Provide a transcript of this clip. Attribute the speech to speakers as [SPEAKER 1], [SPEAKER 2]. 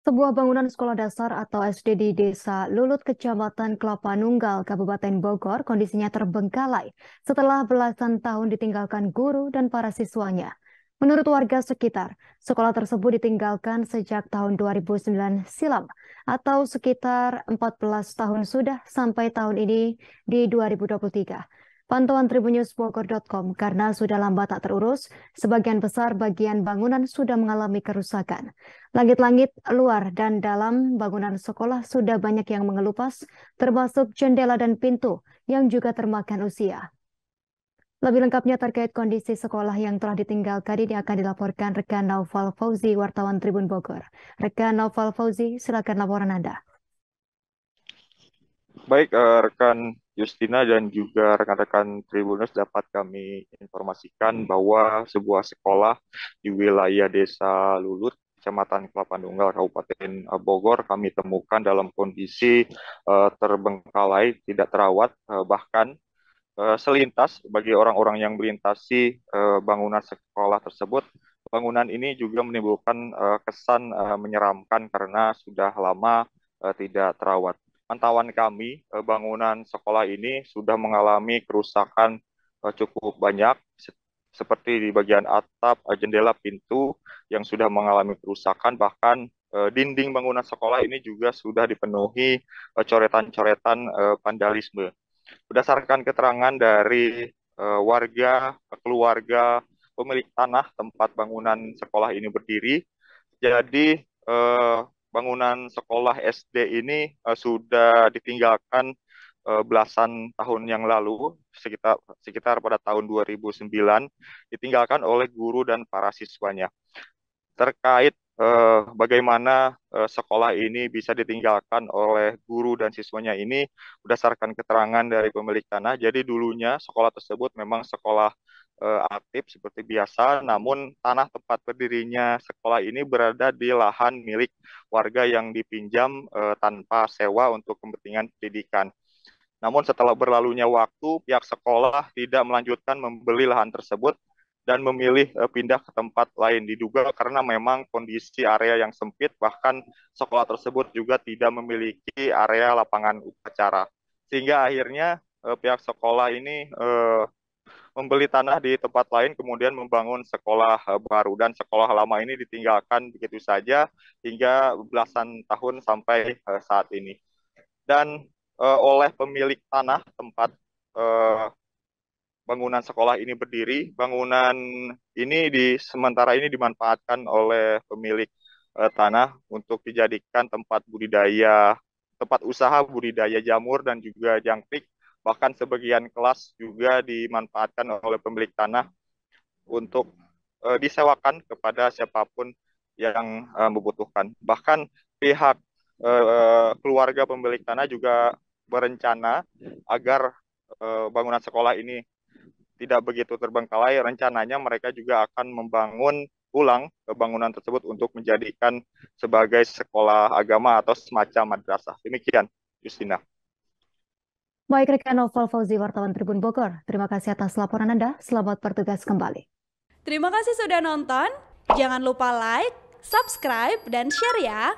[SPEAKER 1] Sebuah bangunan sekolah dasar atau SD di Desa Lulut, Kecamatan Kelapa Nunggal, Kabupaten Bogor, kondisinya terbengkalai setelah belasan tahun ditinggalkan guru dan para siswanya. Menurut warga sekitar, sekolah tersebut ditinggalkan sejak tahun 2009 silam atau sekitar 14 tahun sudah sampai tahun ini di 2023. Pantauan tribunnews.bogor.com, karena sudah lama tak terurus, sebagian besar bagian bangunan sudah mengalami kerusakan. Langit-langit luar dan dalam bangunan sekolah sudah banyak yang mengelupas, termasuk jendela dan pintu yang juga termakan usia. Lebih lengkapnya terkait kondisi sekolah yang telah ditinggalkan ini akan dilaporkan rekan Naufal Fauzi, wartawan Tribun Bogor. Rekan Naufal Fauzi, silakan laporan Anda.
[SPEAKER 2] Baik, rekan Justina dan juga rekan-rekan Tribuners, dapat kami informasikan bahwa sebuah sekolah di wilayah Desa Lulut, Kecamatan Kelapa Nunggal, Kabupaten Bogor, kami temukan dalam kondisi terbengkalai, tidak terawat, bahkan selintas bagi orang-orang yang melintasi bangunan sekolah tersebut. Bangunan ini juga menimbulkan kesan menyeramkan karena sudah lama tidak terawat. Pantauan kami, bangunan sekolah ini sudah mengalami kerusakan cukup banyak, seperti di bagian atap, jendela, pintu yang sudah mengalami kerusakan, bahkan dinding bangunan sekolah ini juga sudah dipenuhi coretan-coretan vandalisme. Berdasarkan keterangan dari warga, keluarga, pemilik tanah tempat bangunan sekolah ini berdiri, jadi bangunan sekolah SD ini sudah ditinggalkan belasan tahun yang lalu, sekitar pada tahun 2009, ditinggalkan oleh guru dan para siswanya. Terkait bagaimana sekolah ini bisa ditinggalkan oleh guru dan siswanya ini, berdasarkan keterangan dari pemilik tanah. Jadi dulunya sekolah tersebut memang sekolah aktif seperti biasa, namun tanah tempat berdirinya sekolah ini berada di lahan milik warga yang dipinjam tanpa sewa untuk kepentingan pendidikan. Namun setelah berlalunya waktu, pihak sekolah tidak melanjutkan membeli lahan tersebut dan memilih pindah ke tempat lain. Diduga karena memang kondisi area yang sempit, bahkan sekolah tersebut juga tidak memiliki area lapangan upacara. Sehingga akhirnya pihak sekolah ini membeli tanah di tempat lain, kemudian membangun sekolah baru, dan sekolah lama ini ditinggalkan begitu saja hingga belasan tahun sampai saat ini. Dan oleh pemilik tanah tempat eh, bangunan sekolah ini berdiri, bangunan ini sementara ini dimanfaatkan oleh pemilik tanah untuk dijadikan tempat usaha budidaya jamur dan juga jangkrik. Bahkan sebagian kelas juga dimanfaatkan oleh pemilik tanah untuk disewakan kepada siapapun yang membutuhkan. Bahkan pihak keluarga pemilik tanah juga berencana agar bangunan sekolah ini tidak begitu terbengkalai. Rencananya mereka juga akan membangun ulang bangunan tersebut untuk menjadikan sebagai sekolah agama atau semacam madrasah. Demikian, Justina.
[SPEAKER 1] Baik, rekan Naufal Fauzi, wartawan Tribun Bogor. Terima kasih atas laporan Anda. Selamat bertugas kembali.
[SPEAKER 3] Terima kasih sudah nonton. Jangan lupa like, subscribe, dan share ya.